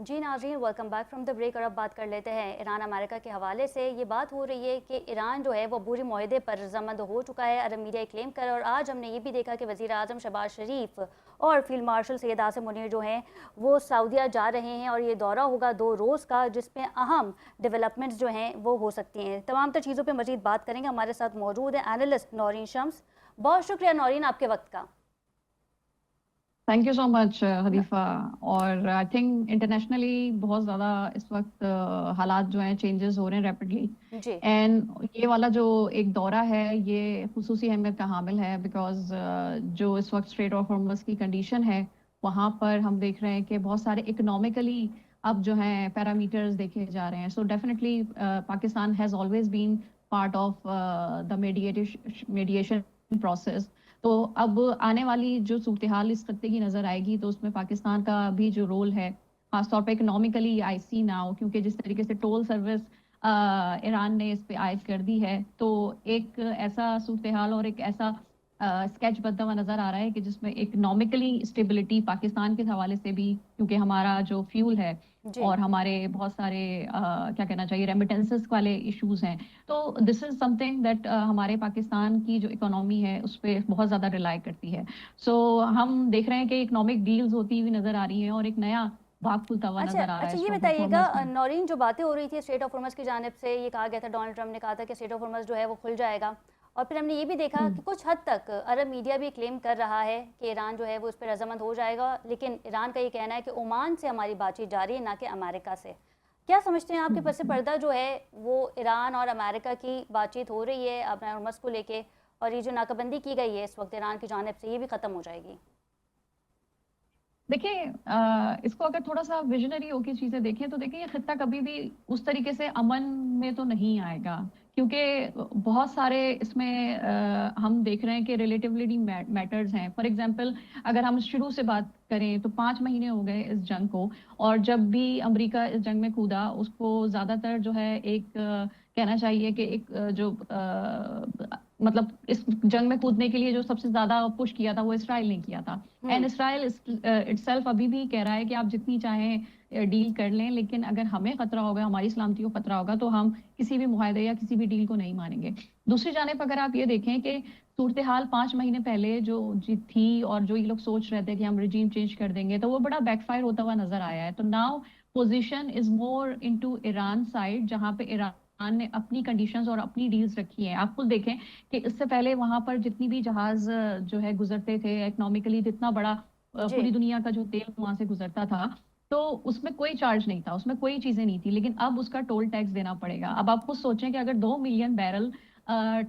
جی ناظرین، welcome back from the break. اور اب بات کر لیتے ہیں ایران امریکہ کے حوالے سے. یہ بات ہو رہی ہے کہ ایران جو ہے وہ عبوری معاہدے پر رضامند ہو چکا ہے، عرب میڈیا کلیم کر. اور آج ہم نے یہ بھی دیکھا کہ وزیر اعظم شہباز شریف اور فیلڈ مارشل سید عاصم منیر جو ہیں وہ سعودیہ جا رہے ہیں، اور یہ دورہ ہوگا 2 روز کا، جس میں اہم ڈیولپمنٹس جو ہیں وہ ہو سکتی ہیں. تمام تر چیزوں پہ مزید بات کریں گے. ہمارے ساتھ موجود ہیں اینالسٹ نورین شمس. بہت شکریہ نورین آپ کے وقت کا. تھینک یو سو مچ حدیفہ. اور آئی تھنک انٹرنیشنلی بہت زیادہ اس وقت حالات جو ہیں چینجز ہو رہے ہیں ریپڈلی. جی اینڈ یہ والا جو ایک دورہ ہے یہ خصوصی اہمیت کا حامل ہے بیکاز جو اس وقت اسٹریٹ آف ہارمز کی کنڈیشن ہے وہاں پر ہم دیکھ رہے ہیں کہ بہت سارے اکنامکلی اب جو ہیں پیرامیٹرز دیکھے جا رہے ہیں. So definitely Pakistan has always been part of the mediation process. تو اب آنے والی جو صورتحال اس خطے کی نظر آئے گی تو اس میں پاکستان کا بھی جو رول ہے خاص طور پہ اکنامکلی آئی سی ناؤ، کیونکہ جس طریقے سے ٹول سروس ایران نے اس پہ عائد کر دی ہے تو ایک ایسا صورتحال اور ایک ایسا اسکیچ بنتا ہوا نظر آ رہا ہے کہ جس میں اکنامکلی اسٹیبلٹی پاکستان کے حوالے سے بھی، کیونکہ ہمارا جو فیول ہے جی اور ہمارے بہت سارے کیا کہنا چاہیے ریمیٹنسز والے ایشوز ہیں، تو دس از سم تھنگ دیٹ ہمارے پاکستان کی جو اکانومی ہے اس پہ بہت زیادہ ریلائی کرتی ہے. سو ہم دیکھ رہے ہیں کہ اکنامک ڈیلز ہوتی ہوئی نظر آ رہی ہیں اور ایک نیا باغ کھلتا ہوا نظر آ رہا ہے اچھا یہ اسٹریٹ آف بتائیے گا ہارمز میں. نورین، جو باتیں ہو رہی تھی اسٹریٹ آف ہارمز کی جانب سے، یہ کہا گیا تھا، ڈونلڈ ٹرمپ نے کہا تھا کہ اسٹریٹ آف ہارمز جو ہے وہ کھل جائے گا، اور پھر ہم نے یہ بھی دیکھا کہ کچھ حد تک عرب میڈیا بھی کلیم کر رہا ہے کہ ایران جو ہے وہ اس پہ رضامند ہو جائے گا، لیکن ایران کا یہ کہنا ہے کہ عمان سے ہماری بات چیت جاری ہے، نہ کہ امریکہ سے. کیا سمجھتے ہیں آپ کے پس پردہ جو ہے وہ ایران اور امریکہ کی بات چیت ہو رہی ہے اپنا ہارمز کو لے کے، اور یہ جو ناکہ بندی کی گئی ہے اس وقت ایران کی جانب سے، یہ بھی ختم ہو جائے گی؟ دیکھیں اس کو اگر تھوڑا سا ویژنری ہو کے چیزیں دیکھیں تو دیکھیں یہ خطہ کبھی بھی اس طریقے سے امن میں تو نہیں آئے گا، کیونکہ بہت سارے اس میں ہم دیکھ رہے ہیں کہ ریلیٹیولی میٹرز ہیں. فار ایگزامپل اگر ہم شروع سے بات کریں تو 5 مہینے ہو گئے اس جنگ کو، اور جب بھی امریکہ اس جنگ میں کودا اس کو زیادہ تر جو ہے ایک کہنا چاہیے کہ ایک جو مطلب اس جنگ میں کودنے کے لیے جو سب سے زیادہ پش کیا تھا وہ اسرائیل نے کیا تھا. اینڈ اسرائیل اٹسیلف ابھی بھی کہہ رہا ہے کہ آپ جتنی چاہیں ڈیل کر لیں، لیکن اگر ہمیں خطرہ ہوگا، ہماری سلامتی کو خطرہ ہوگا تو ہم کسی بھی معاہدے یا کسی بھی ڈیل کو نہیں مانیں گے. دوسری جانب اگر آپ یہ دیکھیں کہ صورتحال 5 مہینے پہلے جو تھی اور جو یہ لوگ سوچ رہے تھے کہ ہم رجیم چینج کر دیں گے تو وہ بڑا بیک فائر ہوتا ہوا نظر آیا ہے. تو now position is more into Iran side, جہاں پہ ایران نے اپنی کنڈیشنز اور اپنی ڈیلز رکھی ہیں. آپ خود دیکھیں کہ اس سے پہلے وہاں پر جتنی بھی جہاز جو ہے گزرتے تھے اکنامکلی، جتنا بڑا جی پوری دنیا کا جو تیل وہاں سے گزرتا تھا تو اس میں کوئی چارج نہیں تھا، اس میں کوئی چیزیں نہیں تھی، لیکن اب اس کا ٹول ٹیکس دینا پڑے گا. اب آپ خود سوچیں کہ اگر 2 ملین بیرل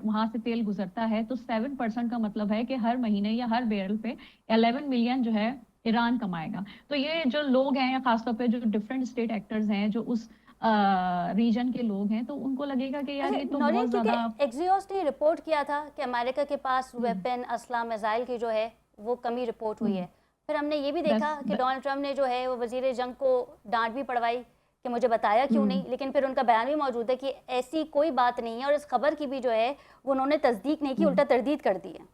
وہاں سے تیل گزرتا ہے تو 7% کا مطلب ہے کہ ہر مہینے یا ہر بیرل پہ 11 ملین جو ہے ایران کمائے گا. تو یہ جو لوگ ہیں خاص طور پہ جو ڈفرینٹ اسٹیٹ ایکٹرز ہیں جو اس ریجن کے لوگ ہیں تو ان کو لگے گا کہ یار یہ تو نورین، بہت کیونکہ زیادہ. ایکزیوس نے رپورٹ کیا تھا کہ امریکہ کے پاس ویپن، اسلحہ، میزائل کی جو ہے وہ کمی رپورٹ ہوئی ہے. پھر ہم نے یہ بھی دیکھا کہ ڈونلڈ ٹرمپ نے جو ہے وہ وزیر جنگ کو ڈانٹ بھی پڑوائی کہ مجھے بتایا کیوں نہیں، لیکن پھر ان کا بیان بھی موجود ہے کہ ایسی کوئی بات نہیں ہے، اور اس خبر کی بھی جو ہے وہ انہوں نے تصدیق نہیں کی، الٹا تردید کر دی ہے.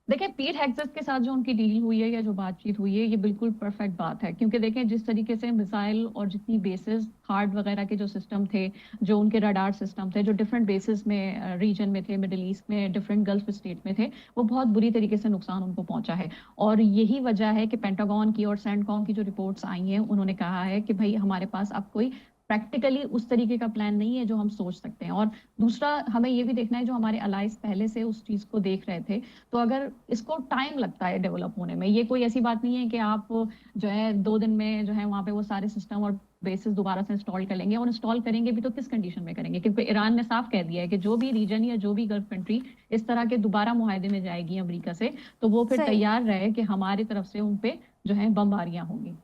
دیکھیں پیٹ ہیگزس کے ساتھ جو ان کی ڈیل ہوئی ہے یا جو بات چیت ہوئی ہے یہ بالکل پرفیکٹ بات ہے، کیونکہ دیکھیں جس طریقے سے میزائل اور جتنی بیسز ہارڈ وغیرہ کے جو سسٹم تھے، جو ان کے راڈار سسٹم تھے، جو ڈفرینٹ بیسز میں ریجن میں تھے، مڈل ایسٹ میں، ڈفرینٹ گلف اسٹیٹ میں تھے، وہ بہت بری طریقے سے نقصان ان کو پہنچا ہے. اور یہی وجہ ہے کہ پینٹاگون کی اور سینٹ کام کی جو رپورٹس آئی ہیں انہوں نے کہا ہے کہ بھائی ہمارے پاس اب کوئی پریکٹیکلی اس طریقے کا پلان نہیں ہے جو ہم سوچ سکتے ہیں. اور دوسرا ہمیں یہ بھی دیکھنا ہے جو ہمارے الائز پہلے سے اس چیز کو دیکھ رہے تھے، تو اگر اس کو ٹائم لگتا ہے ڈیولپ ہونے میں، یہ کوئی ایسی بات نہیں ہے کہ آپ جو ہے 2 دن میں جو ہے وہاں پہ وہ سارے سسٹم اور بیسز دوبارہ سے انسٹال کر لیں گے. اور انسٹال کریں گے بھی تو کس کنڈیشن میں کریں گے، کیونکہ ایران نے صاف کہہ دیا ہے کہ جو بھی ریجن یا جو بھی گلف کنٹری اس طرح کے دوبارہ معاہدے میں جائے گی امریکہ سے تو وہ پھر صحیح، تیار رہے کہ ہماری طرف سے ان پہ جو ہے بمباریاں ہوں گی.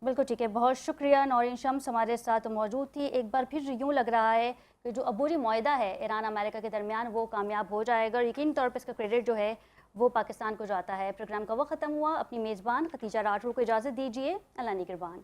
بالکل ٹھیک ہے. بہت شکریہ. نورین شمس ہمارے ساتھ موجود تھی. ایک بار پھر یوں لگ رہا ہے کہ جو عبوری معاہدہ ہے ایران امریکہ کے درمیان وہ کامیاب ہو جائے گا، اور یقینی طور پر اس کا کریڈٹ جو ہے وہ پاکستان کو جاتا ہے. پروگرام کا وقت ختم ہوا. اپنی میزبان ختیجہ راٹھور کو اجازت دیجیے. اللہ نگہبان.